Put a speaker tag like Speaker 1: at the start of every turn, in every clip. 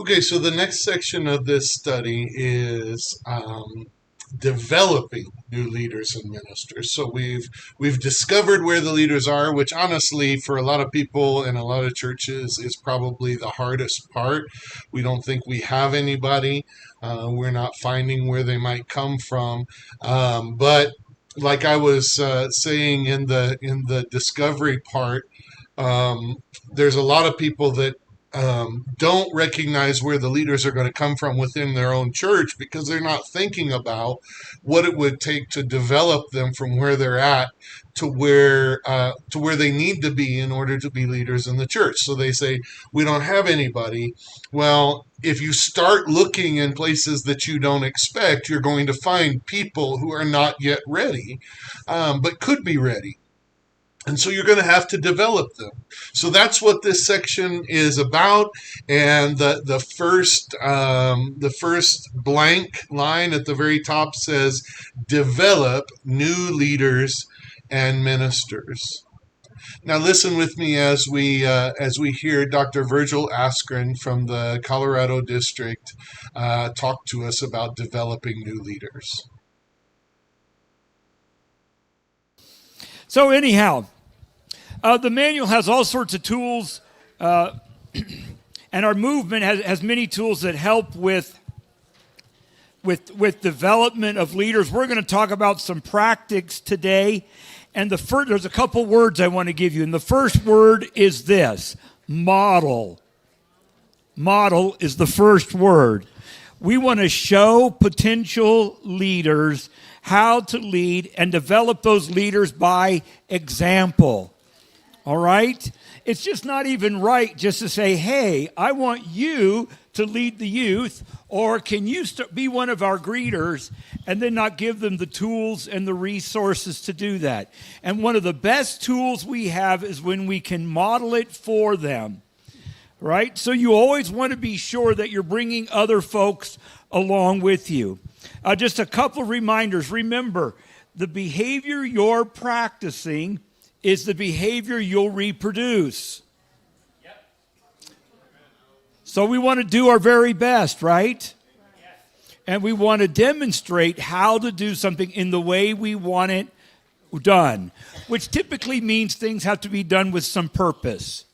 Speaker 1: Okay, so the next section of this study is developing new leaders and ministers. So we've discovered where the leaders are, which honestly, for a lot of people and a lot of churches, is probably the hardest part. We don't think we have anybody. We're not finding where they might come from, but like I was saying in the discovery part, um, there's a lot of people that don't recognize where the leaders are going to come from within their own church because they're not thinking about what it would take to develop them from where they're at to where they need to be in order to be leaders in the church. So they say we don't have anybody. Well, if you start looking in places that you don't expect, you're going to find people who are not yet ready, but could be ready. And so you're going to have to develop them. So that's what this section is about. And the first blank line at the very top says, "Develop new leaders and ministers." Now listen with me as we hear Dr. Virgil Askren from the Colorado District talk to us about developing new leaders.
Speaker 2: So anyhow, the manual has all sorts of tools, and our movement has many tools that help with development of leaders. We're going to talk about some practice today, and there's a couple words I want to give you, and the first word is this: model. Model is the first word. We want to show potential leaders how to lead and develop those leaders by example. All right? It's just not even right just to say, hey, I want you to lead the youth, or can you be one of our greeters, and then not give them the tools and the resources to do that. And one of the best tools we have is when we can model it for them. Right? So you always want to be sure that you're bringing other folks along with you. Just a couple of reminders. Remember, the behavior you're practicing is the behavior you'll reproduce. Yep. So we want to do our very best, right? Yes. And we want to demonstrate how to do something in the way we want it done, which typically means things have to be done with some purpose,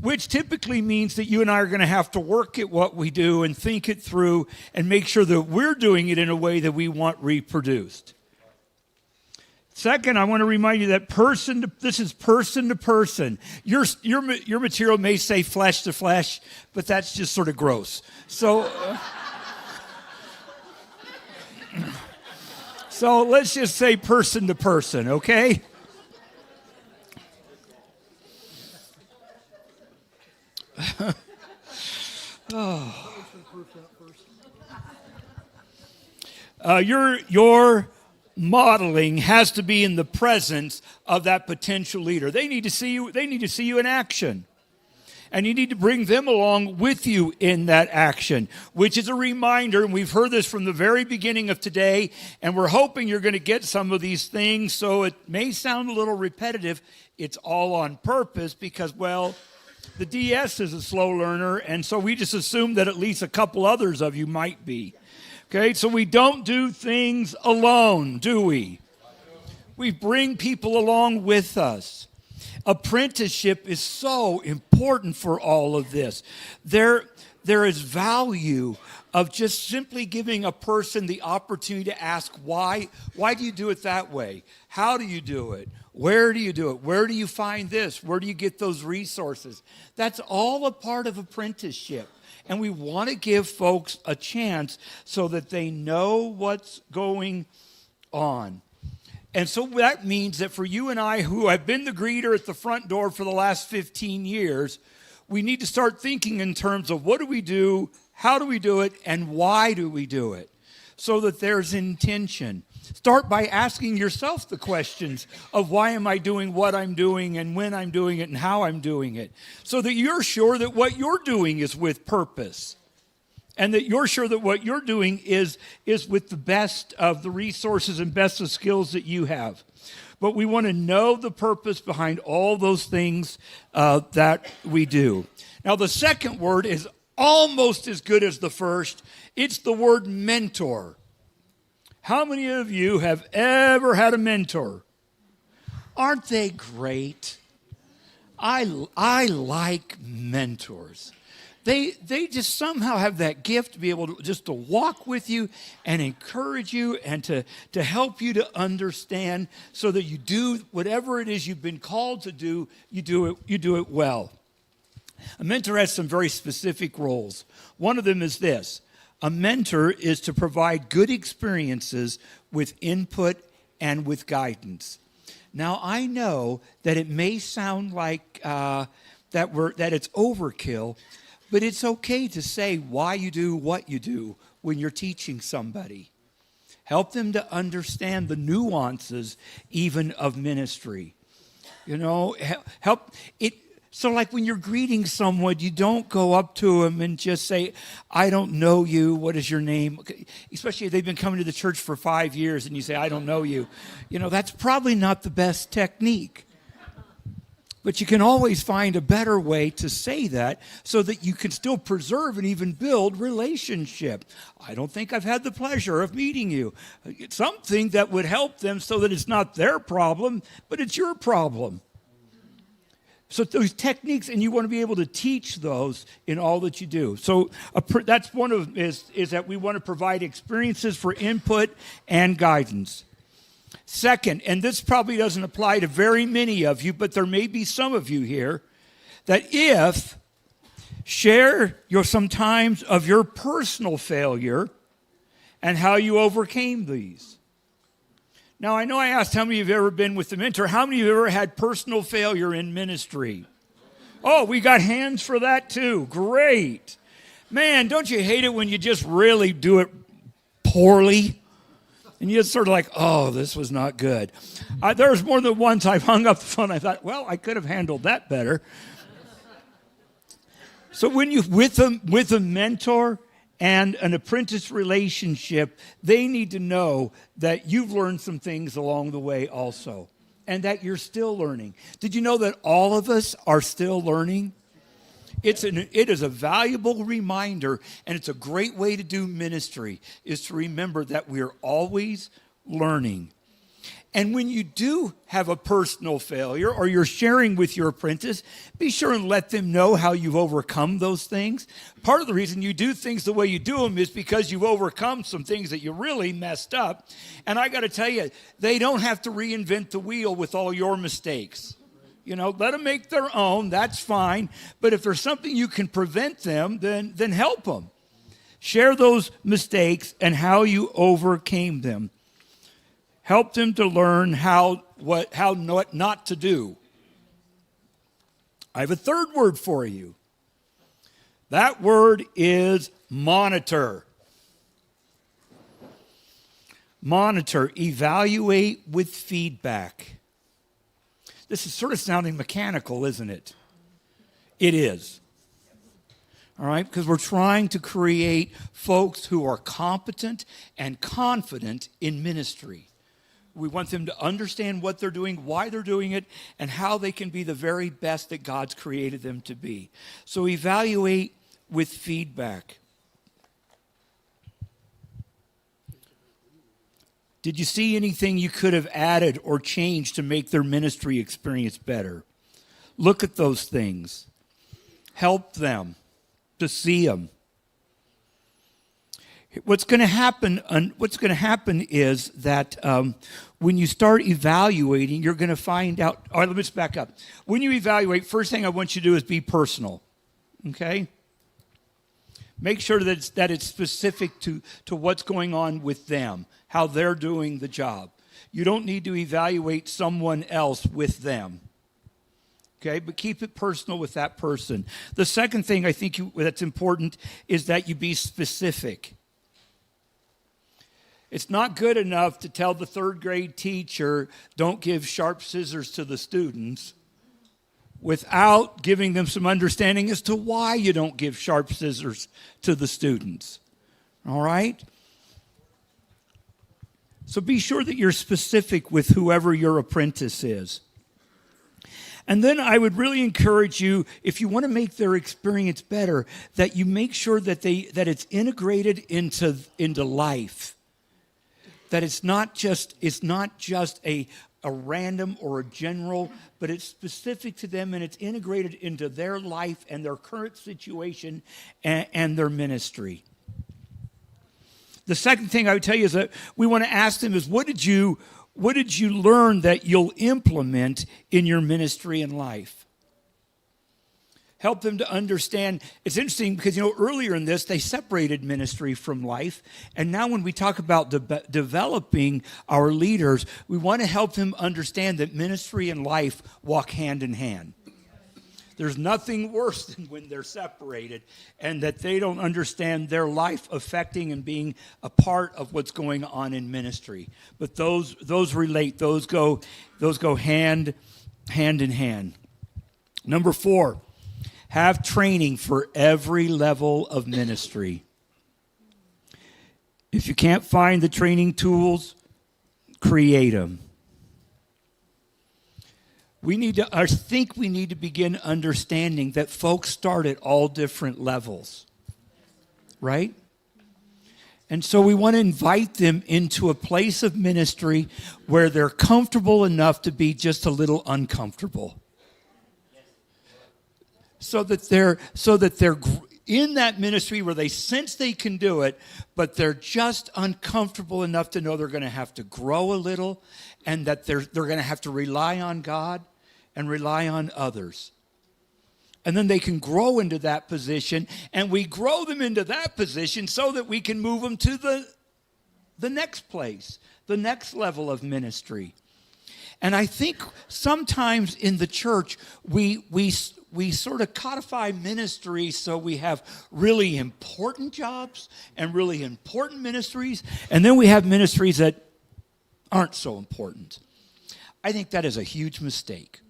Speaker 2: which typically means that you and I are going to have to work at what we do and think it through and make sure that we're doing it in a way that we want reproduced. Second, I want to remind you that this is person to person. Your material may say flesh to flesh, but that's just sort of gross. So, so let's just say person to person, okay? Your modeling has to be in the presence of that potential leader. They need to see you. They need to see you in action, and you need to bring them along with you in that action, which is a reminder. And we've heard this from the very beginning of today, and we're hoping you're going to get some of these things. So it may sound a little repetitive. It's all on purpose because, well, the DS is a slow learner, and so we just assume that at least a couple others of you might be. Okay, so we don't do things alone, do we? We bring people along with us. Apprenticeship is so important for all of this. There is value of just simply giving a person the opportunity to ask why. Why do you do it that way? How do you do it? Where do you do it? Where do you find this? Where do you get those resources? That's all a part of apprenticeship. And we want to give folks a chance so that they know what's going on. And so that means that for you and I, who have been the greeter at the front door for the last 15 years, we need to start thinking in terms of what do we do, how do we do it, and why do we do it, so that there's intention. Start by asking yourself the questions of why am I doing what I'm doing and when I'm doing it and how I'm doing it, so that you're sure that what you're doing is with purpose and that you're sure that what you're doing is with the best of the resources and best of skills that you have. But we want to know the purpose behind all those things that we do. Now, the second word is almost as good as the first. It's the word mentor. How many of you have ever had a mentor? Aren't they great? I like mentors. They just somehow have that gift to be able to just to walk with you and encourage you and to help you to understand so that you do whatever it is you've been called to do, you do it well. A mentor has some very specific roles. One of them is this. A mentor is to provide good experiences with input and with guidance. Now, I know that it may sound like that it's overkill, but it's okay to say why you do what you do when you're teaching somebody. Help them to understand the nuances even of ministry. You know, help it. So like when you're greeting someone, you don't go up to them and just say, I don't know you, what is your name? Especially if they've been coming to the church for 5 years and you say, I don't know you. You know, that's probably not the best technique. But you can always find a better way to say that so that you can still preserve and even build relationship. I don't think I've had the pleasure of meeting you. It's something that would help them so that it's not their problem, but it's your problem. So those techniques, and you want to be able to teach those in all that you do. So that's one of is that we want to provide experiences for input and guidance. Second, and this probably doesn't apply to very many of you, but there may be some of you here, that if share sometimes of your personal failure and how you overcame these. Now, I know I asked how many of you have ever been with the mentor. How many of you have ever had personal failure in ministry? Oh, we got hands for that too. Great. Man, don't you hate it when you just really do it poorly? And you're sort of like, oh, this was not good. There was more than once I've hung up the phone. I thought, well, I could have handled that better. So when you with a mentor and an apprentice relationship, they need to know that you've learned some things along the way also, and that you're still learning. Did you know that all of us are still learning? It is a valuable reminder, and it's a great way to do ministry, is to remember that we're always learning. And when you do have a personal failure or you're sharing with your apprentice, be sure and let them know how you've overcome those things. Part of the reason you do things the way you do them is because you've overcome some things that you really messed up. And I got to tell you, they don't have to reinvent the wheel with all your mistakes. You know, let them make their own. That's fine. But if there's something you can prevent them, then help them. Share those mistakes and how you overcame them. Help them to learn how not to do. I have a third word for you. That word is monitor. Monitor, evaluate with feedback. This is sort of sounding mechanical, isn't it? It is. All right, because we're trying to create folks who are competent and confident in ministry. We want them to understand what they're doing, why they're doing it, and how they can be the very best that God's created them to be. So evaluate with feedback. Did you see anything you could have added or changed to make their ministry experience better? Look at those things. Help them to see them. What's going to happen is that when you start evaluating, you're going to find out. All right, let me just back up. When you evaluate, first thing I want you to do is be personal. Okay? Make sure that it's specific to what's going on with them, how they're doing the job. You don't need to evaluate someone else with them. Okay, but keep it personal with that person. The second thing I think that's important is that you be specific. It's not good enough to tell the third grade teacher, don't give sharp scissors to the students, without giving them some understanding as to why you don't give sharp scissors to the students. All right? So be sure that you're specific with whoever your apprentice is. And then I would really encourage you, if you want to make their experience better, that you make sure that it's integrated into life. That it's not just a random or a general, but it's specific to them and it's integrated into their life and their current situation and their ministry. The second thing I would tell you is that we want to ask them is, what did you learn that you'll implement in your ministry and life? Help them to understand. It's interesting because, earlier in this, they separated ministry from life. And now when we talk about developing our leaders, we want to help them understand that ministry and life walk hand in hand. There's nothing worse than when they're separated and that they don't understand their life affecting and being a part of what's going on in ministry. But those relate. Those go hand in hand. Number 4. Have training for every level of ministry. If you can't find the training tools, create them. I think we need to begin understanding that folks start at all different levels, right? And so we want to invite them into a place of ministry where they're comfortable enough to be just a little uncomfortable. So that they're in that ministry where they sense they can do it, but they're just uncomfortable enough to know they're going to have to grow a little and that they're going to have to rely on God and rely on others. And then they can grow into that position, and we grow them into that position so that we can move them to the next place, the next level of ministry. And I think sometimes in the church, we sort of codify ministry so we have really important jobs and really important ministries, and then we have ministries that aren't so important. I think that is a huge mistake.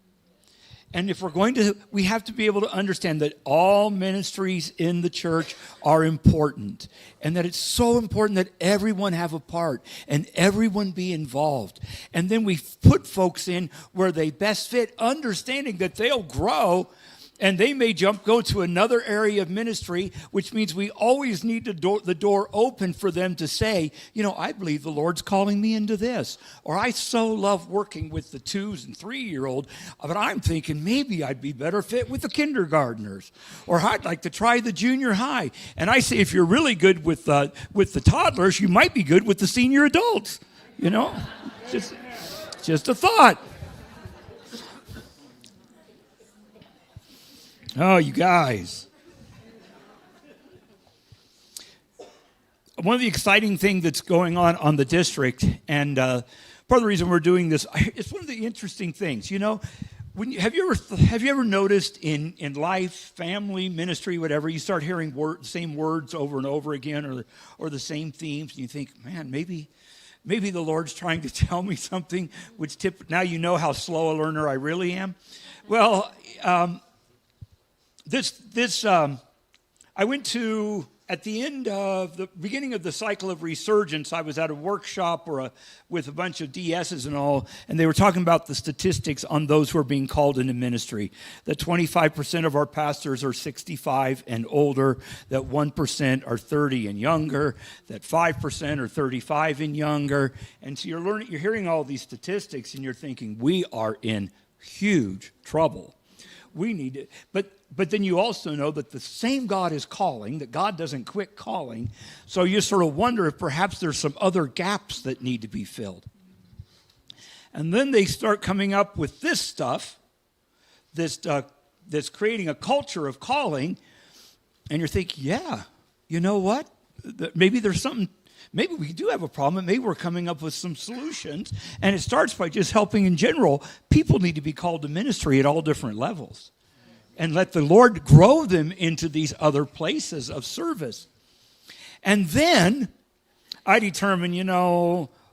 Speaker 2: And if we're going to, we have to be able to understand that all ministries in the church are important and that it's so important that everyone have a part and everyone be involved. And then we put folks in where they best fit, understanding that they'll grow and they may go to another area of ministry, which means we always need the door open for them to say, I believe the Lord's calling me into this. Or I so love working with the 2- and 3-year-old, but I'm thinking maybe I'd be better fit with the kindergartners. Or I'd like to try the junior high. And I say, if you're really good with the toddlers, you might be good with the senior adults. Just a thought. Oh, you guys. One of the exciting things that's going on the district, and part of the reason we're doing this, it's one of the interesting things. Have you ever noticed in life, family, ministry, whatever, you start hearing same words over and over again, or the same themes, and you think, man, maybe the Lord's trying to tell me something, now you know how slow a learner I really am. Well, I went to, at the end of the beginning of the cycle of resurgence, I was at a workshop with a bunch of DSs and all, and they were talking about the statistics on those who are being called into ministry. That 25% of our pastors are 65 and older, that 1% are 30 and younger, that 5% are 35 and younger. And so you're hearing all these statistics, and you're thinking, we are in huge trouble. We need it. But then you also know that the same God is calling, that God doesn't quit calling. So you sort of wonder if perhaps there's some other gaps that need to be filled. And then they start coming up with this stuff, that's creating a culture of calling. And you're thinking, yeah, you know what? Maybe there's something. Maybe we do have a problem, and maybe we're coming up with some solutions. And it starts by just helping in general. People need to be called to ministry at all different levels. And let the Lord grow them into these other places of service. And then I determined,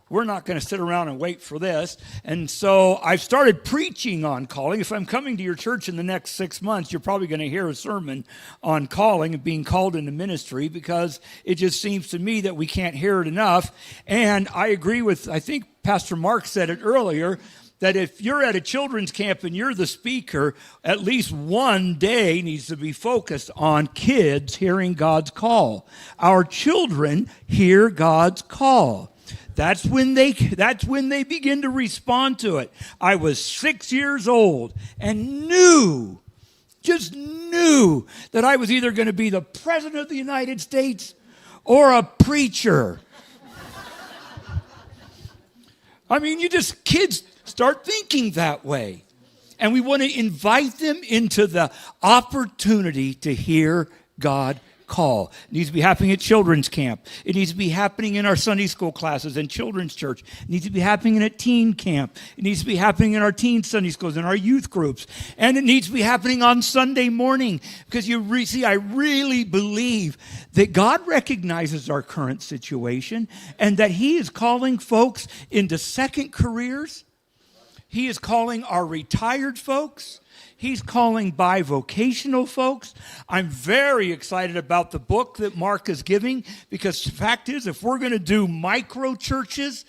Speaker 2: we're not going to sit around and wait for this. And so I've started preaching on calling. If I'm coming to your church in the next 6 months, you're probably going to hear a sermon on calling and being called into ministry, because it just seems to me that we can't hear it enough. And I agree with, I think Pastor Mark said it earlier, that if you're at a children's camp and you're the speaker, at least one day needs to be focused on kids hearing God's call. Our children hear God's call. That's when they begin to respond to it. I was 6 years old and just knew that I was either going to be the president of the United States or a preacher. I mean, kids start thinking that way. And we want to invite them into the opportunity to hear God call. It needs to be happening at children's camp. It needs to be happening in our Sunday school classes and children's church. It needs to be happening at teen camp. It needs to be happening in our teen Sunday schools and our youth groups. And it needs to be happening on Sunday morning, because I really believe that God recognizes our current situation and that He is calling folks into second careers. He is calling our retired folks. He's calling bivocational folks. I'm very excited about the book that Mark is giving, because the fact is, if we're going to do micro churches,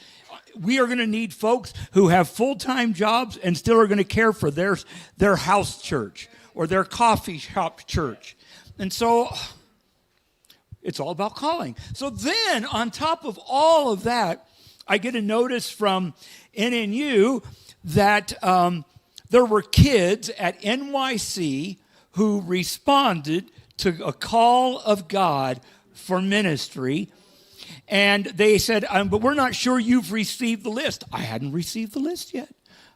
Speaker 2: we are going to need folks who have full-time jobs and still are going to care for their house church or their coffee shop church. And so it's all about calling. So then, on top of all of that, I get a notice from NNU that there were kids at NYC who responded to a call of God for ministry. And they said, but we're not sure you've received the list. I hadn't received the list yet.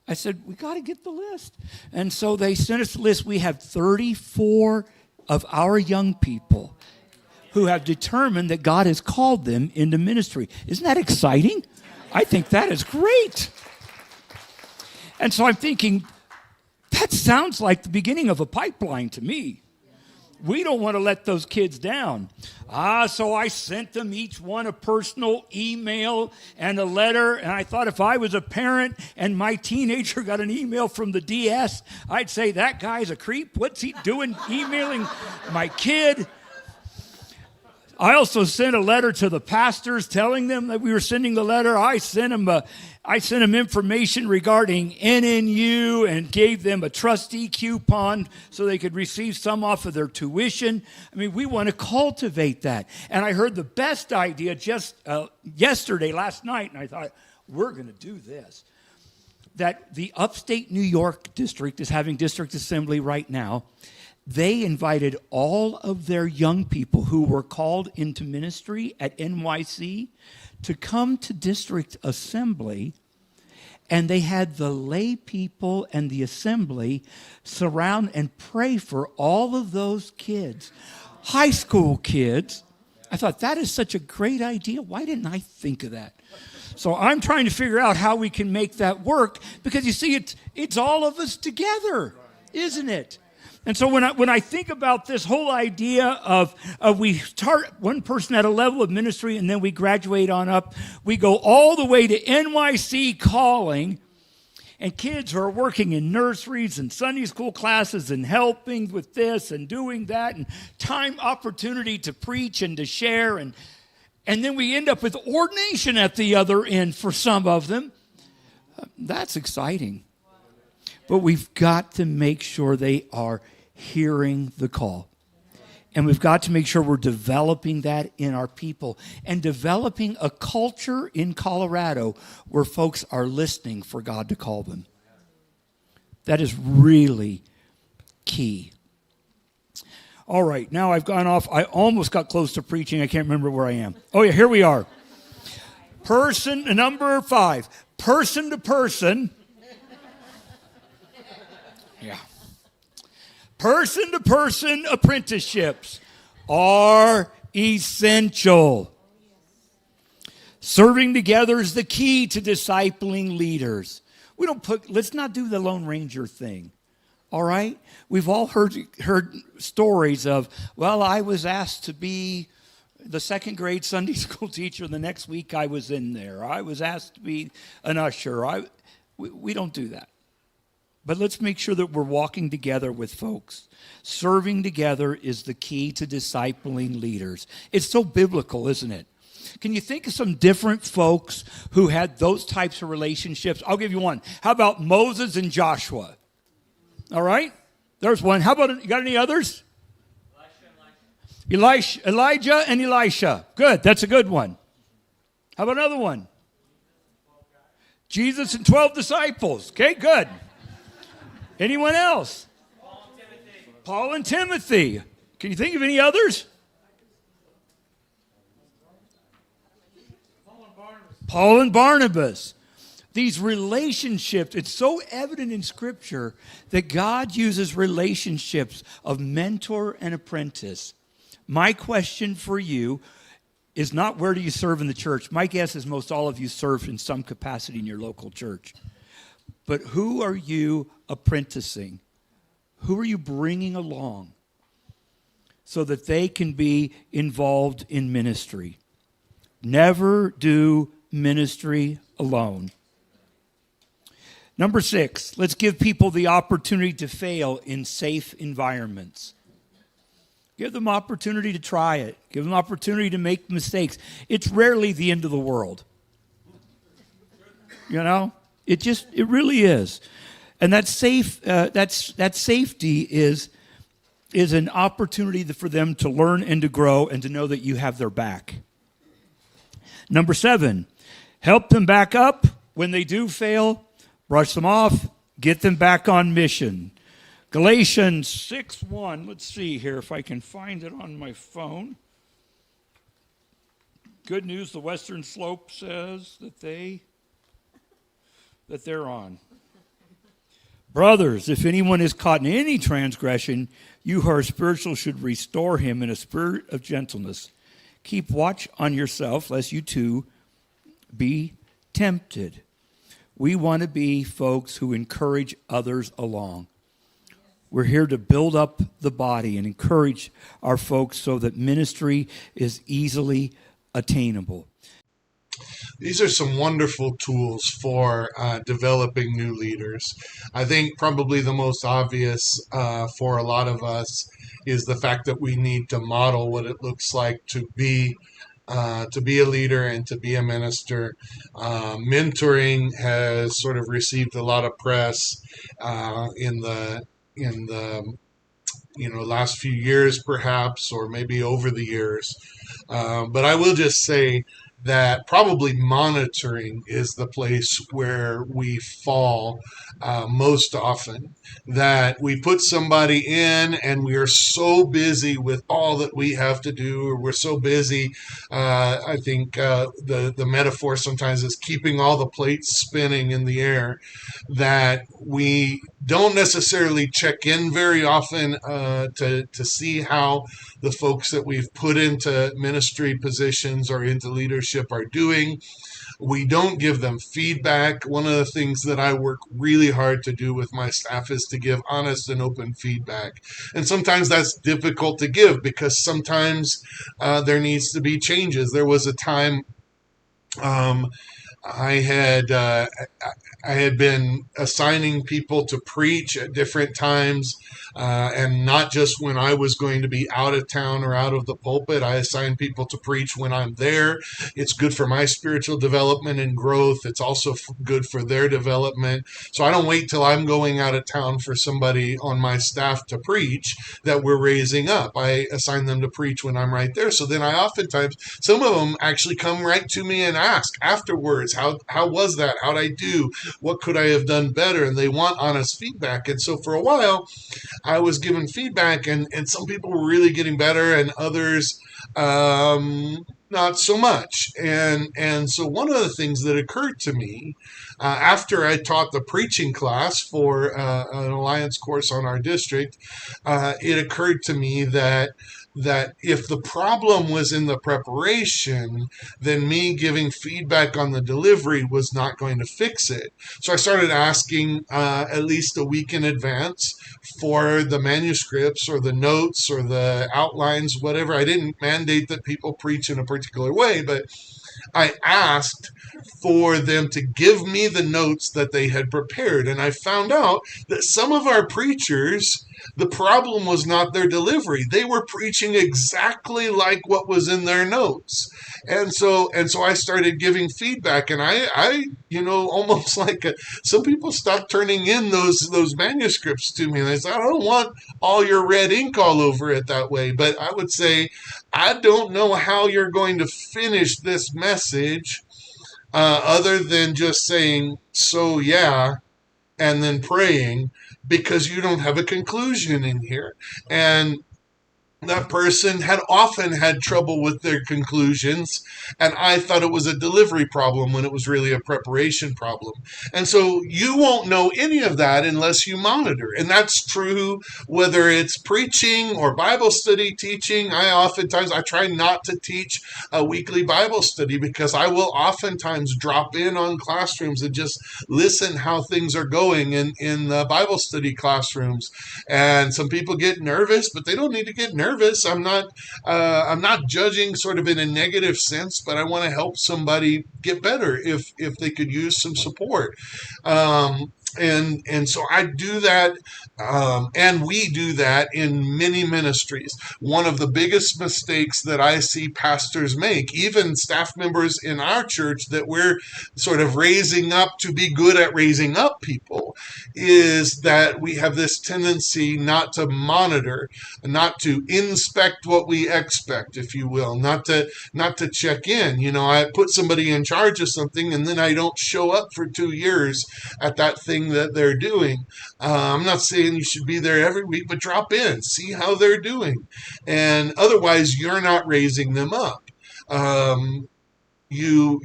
Speaker 2: I said, we got to get the list. And so they sent us the list. We have 34 of our young people who have determined that God has called them into ministry. Isn't that exciting? I think that is great. And so I'm thinking, that sounds like the beginning of a pipeline to me. We don't want to let those kids down. So I sent them each one a personal email and a letter. And I thought, if I was a parent and my teenager got an email from the DS, I'd say, that guy's a creep. What's he doing emailing my kid? I also sent a letter to the pastors telling them that we were sending the letter. I sent them information regarding NNU and gave them a trustee coupon so they could receive some off of their tuition. I mean, we want to cultivate that. And I heard the best idea just last night, and I thought, we're going to do this. That the upstate New York district is having district assembly right now. They invited all of their young people who were called into ministry at NYC to come to district assembly, and they had the lay people and the assembly surround and pray for all of those kids, high school kids. I thought, that is such a great idea. Why didn't I think of that? So I'm trying to figure out how we can make that work, because you see, it's all of us together, isn't it? And so when I think about this whole idea of we start one person at a level of ministry and then we graduate on up, we go all the way to NYC calling, and kids who are working in nurseries and Sunday school classes and helping with this and doing that, and time opportunity to preach and to share, and then we end up with ordination at the other end for some of them. That's exciting. But we've got to make sure they are hearing the call. And we've got to make sure we're developing that in our people and developing a culture in Colorado where folks are listening for God to call them. That is really key. All right, now I've gone off. I almost got close to preaching. I can't remember where I am. Oh, yeah, here we are. Number 5, person to person. Yeah. Person-to-person apprenticeships are essential. Serving together is the key to discipling leaders. Let's not do the Lone Ranger thing, all right? We've all heard stories of, well, I was asked to be the second grade Sunday school teacher. The next week I was in there. I was asked to be an usher. We don't do that. But let's make sure that we're walking together with folks. Serving together is the key to discipling leaders. It's so biblical, isn't it? Can you think of some different folks who had those types of relationships? I'll give you one. How about Moses and Joshua? All right, there's one. How about, you got any others? Elijah and Elisha. Good, that's a good one. How about another one? Jesus and 12 disciples. Okay, good. Anyone else? Paul and Timothy. Can you think of any others? Paul and Barnabas. These relationships, it's so evident in Scripture that God uses relationships of mentor and apprentice. My question for you is not where do you serve in the church. My guess is most all of you serve in some capacity in your local church. But who are you apprenticing? Who are you bringing along so that they can be involved in ministry? Never do ministry alone. Number 6, let's give people the opportunity to fail in safe environments. Give them opportunity to try it. Give them opportunity to make mistakes. It's rarely the end of the world. You know, it really is. And that safety is an opportunity for them to learn and to grow and to know that you have their back. Number 7, help them back up when they do fail. Brush them off. Get them back on mission. Galatians 6:1. Let's see here if I can find it on my phone. Good news, the Western Slope says that they're on. Brothers, if anyone is caught in any transgression, you who are spiritual should restore him in a spirit of gentleness. Keep watch on yourself, lest you too be tempted. We want to be folks who encourage others along. We're here to build up the body and encourage our folks so that ministry is easily attainable.
Speaker 1: These are some wonderful tools for developing new leaders. I think probably the most obvious for a lot of us is the fact that we need to model what it looks like to be a leader and to be a minister. Mentoring has sort of received a lot of press in the last few years, perhaps, or maybe over the years. But I will just say that probably monitoring is the place where we fall most often. That we put somebody in and we are so busy with all that we have to do, or we're so busy. I think the metaphor sometimes is keeping all the plates spinning in the air, that we don't necessarily check in very often to see how the folks that we've put into ministry positions or into leadership are doing. We don't give them feedback. One of the things that I work really hard to do with my staff is to give honest and open feedback. And sometimes that's difficult to give because sometimes there needs to be changes. There was a time I had been assigning people to preach at different times, and not just when I was going to be out of town or out of the pulpit. I assign people to preach when I'm there. It's good for my spiritual development and growth. It's also good for their development. So I don't wait till I'm going out of town for somebody on my staff to preach that we're raising up. I assign them to preach when I'm right there. So then I oftentimes, some of them actually come right to me and ask afterwards, how was that? How'd I do? What could I have done better? And they want honest feedback. And so for a while, I was given feedback, and some people were really getting better, and others not so much. And so one of the things that occurred to me after I taught the preaching class for an Alliance course on our district, it occurred to me that if the problem was in the preparation, then me giving feedback on the delivery was not going to fix it. So I started asking at least a week in advance for the manuscripts or the notes or the outlines, whatever. I didn't mandate that people preach in a particular way, but I asked for them to give me the notes that they had prepared. And I found out that some of our preachers The problem was not their delivery. They were preaching exactly like what was in their notes. And so I started giving feedback, and I almost like some people stopped turning in those manuscripts to me, and I said, I don't want all your red ink all over it that way. But I would say, I don't know how you're going to finish this message other than just saying, so yeah, and then praying, because you don't have a conclusion in here. And that person had often had trouble with their conclusions, and I thought it was a delivery problem when it was really a preparation problem. And so you won't know any of that unless you monitor. And that's true whether it's preaching or Bible study teaching. I try not to teach a weekly Bible study, because I will oftentimes drop in on classrooms and just listen how things are going in the Bible study classrooms. And some people get nervous, but they don't need to get nervous. I'm not judging sort of in a negative sense, but I want to help somebody get better if they could use some support. And so I do that, and we do that in many ministries. One of the biggest mistakes that I see pastors make, even staff members in our church that we're sort of raising up to be good at raising up people, is that we have this tendency not to monitor, not to inspect what we expect, if you will, not to check in. I put somebody in charge of something, and then I don't show up for 2 years at that thing that they're doing. I'm not saying you should be there every week, but drop in, see how they're doing. And otherwise, you're not raising them up. Um, you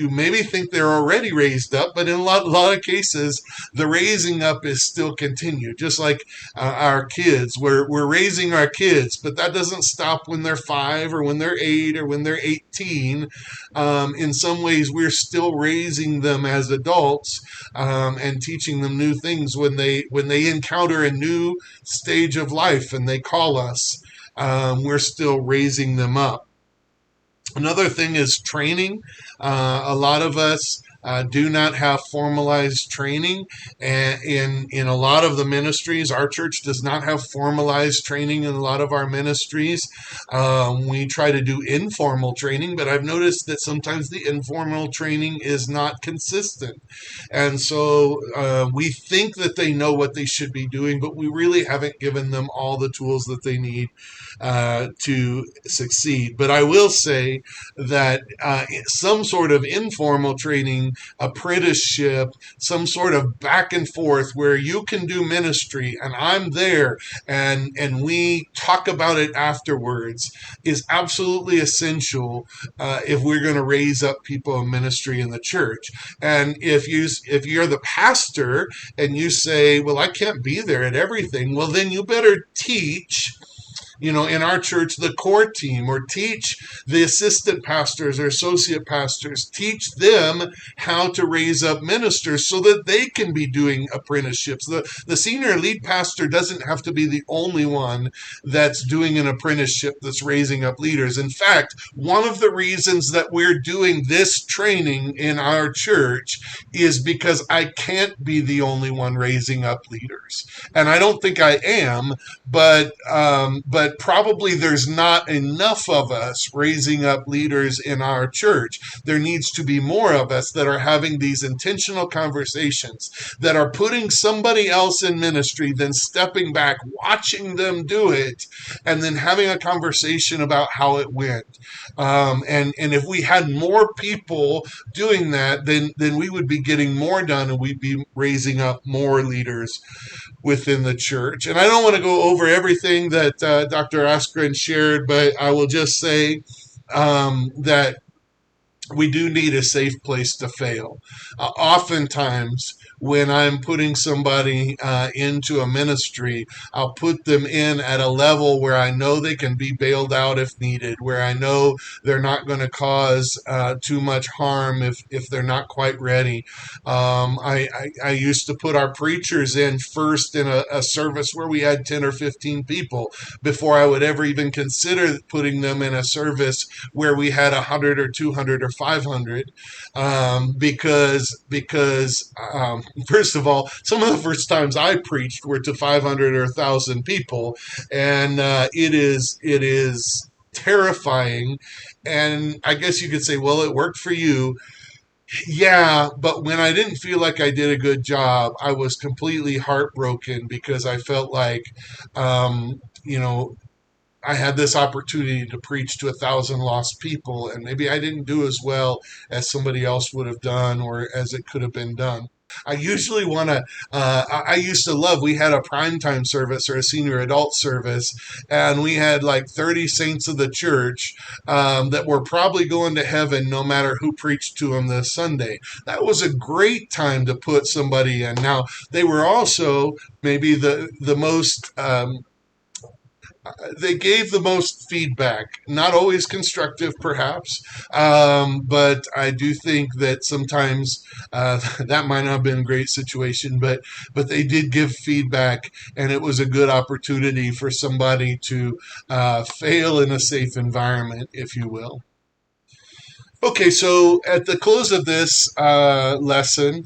Speaker 1: maybe think they're already raised up, but in a lot of cases, the raising up is still continued. Just like our kids, we're raising our kids, but that doesn't stop when they're 5 or when they're 8 or when they're 18. In some ways, we're still raising them as adults, and teaching them new things when they encounter a new stage of life and they call us. We're still raising them up. Another thing is training. A lot of us do not have formalized training, and in a lot of the ministries, our church does not have formalized training in a lot of our ministries. We try to do informal training, but I've noticed that sometimes the informal training is not consistent, and so we think that they know what they should be doing, but we really haven't given them all the tools that they need to succeed. But I will say that some sort of informal training, apprenticeship, some sort of back and forth where you can do ministry and I'm there, and we talk about it afterwards, is absolutely essential if we're going to raise up people in ministry in the church. And if you're the pastor and you say, well, I can't be there at everything, well, then you better teach, in our church, the core team, or teach the assistant pastors or associate pastors, teach them how to raise up ministers so that they can be doing apprenticeships. The senior lead pastor doesn't have to be the only one that's doing an apprenticeship that's raising up leaders. In fact, one of the reasons that we're doing this training in our church is because I can't be the only one raising up leaders. And I don't think I am, but probably there's not enough of us raising up leaders in our church. There needs to be more of us that are having these intentional conversations, that are putting somebody else in ministry, then stepping back, watching them do it, and then having a conversation about how it went. And if we had more people doing that, then we would be getting more done, and we'd be raising up more leaders within the church. And I don't want to go over everything that Dr. Askren shared, but I will just say that we do need a safe place to fail. Oftentimes, when I'm putting somebody into a ministry, I'll put them in at a level where I know they can be bailed out if needed, where I know they're not going to cause too much harm if they're not quite ready. I used to put our preachers in first in a service where we had 10 or 15 people before I would ever even consider putting them in a service where we had 100 or 200 or 500, because First of all, some of the first times I preached were to 500 or 1,000 people, and it is terrifying. And I guess you could say, well, it worked for you. Yeah, but when I didn't feel like I did a good job, I was completely heartbroken because I felt like, you know, I had this opportunity to preach to 1,000 lost people, and maybe I didn't do as well as somebody else would have done or as it could have been done. I usually want to. I used to love. We had a primetime service or a senior adult service, and we had like 30 saints of the church that were probably going to heaven no matter who preached to them this Sunday. That was a great time to put somebody in. Now they were also maybe the most they gave the most feedback, not always constructive, perhaps, but I do think that sometimes that might not have been a great situation, but they did give feedback, and it was a good opportunity for somebody to fail in a safe environment, if you will. Okay, so at the close of this lesson,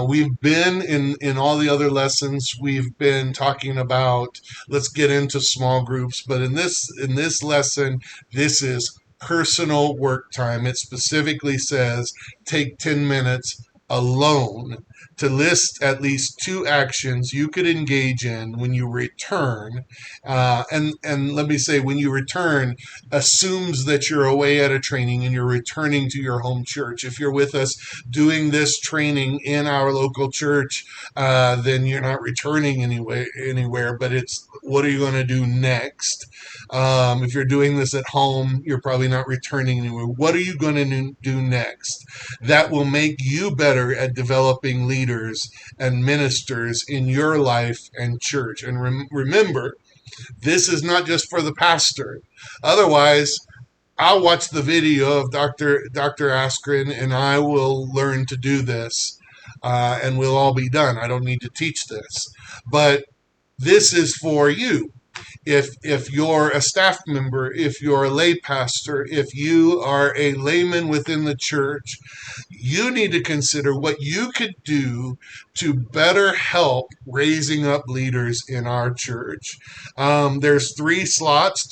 Speaker 1: we've been in all the other lessons. We've been talking about let's get into small groups, but in this lesson, this is personal work time. It specifically says take 10 minutes alone to list at least two actions you could engage in when you return. And let me say, when you return, assumes that you're away at a training and you're returning to your home church. If you're with us doing this training in our local church, then you're not returning anywhere, but it's what are you going to do next? If you're doing this at home, you're probably not returning anywhere. What are you going to do next? That will make you better at developing leaders and ministers in your life and church. And remember, this is not just for the pastor. Otherwise, I'll watch the video of Dr. Askren and I will learn to do this, and we'll all be done. I don't need to teach this. But this is for you. If you're a staff member, if you're a lay pastor, if you are a layman within the church, you need to consider what you could do to better help raising up leaders in our church. There's three slots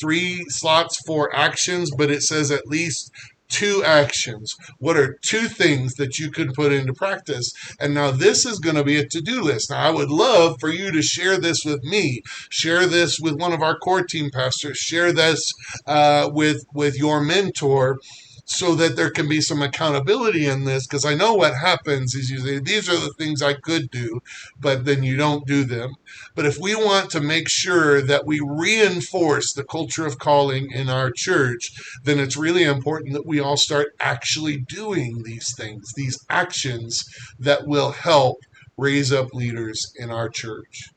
Speaker 1: for actions, but it says at least two actions. What are two things that you could put into practice? And now this is going to be a to-do list. Now I would love for you to share this with me, share this with one of our core team pastors, share this with your mentor, so that there can be some accountability in this, because I know what happens is you say these are the things I could do, but then you don't do them. But if we want to make sure that we reinforce the culture of calling in our church, then it's really important that we all start actually doing these things, these actions that will help raise up leaders in our church.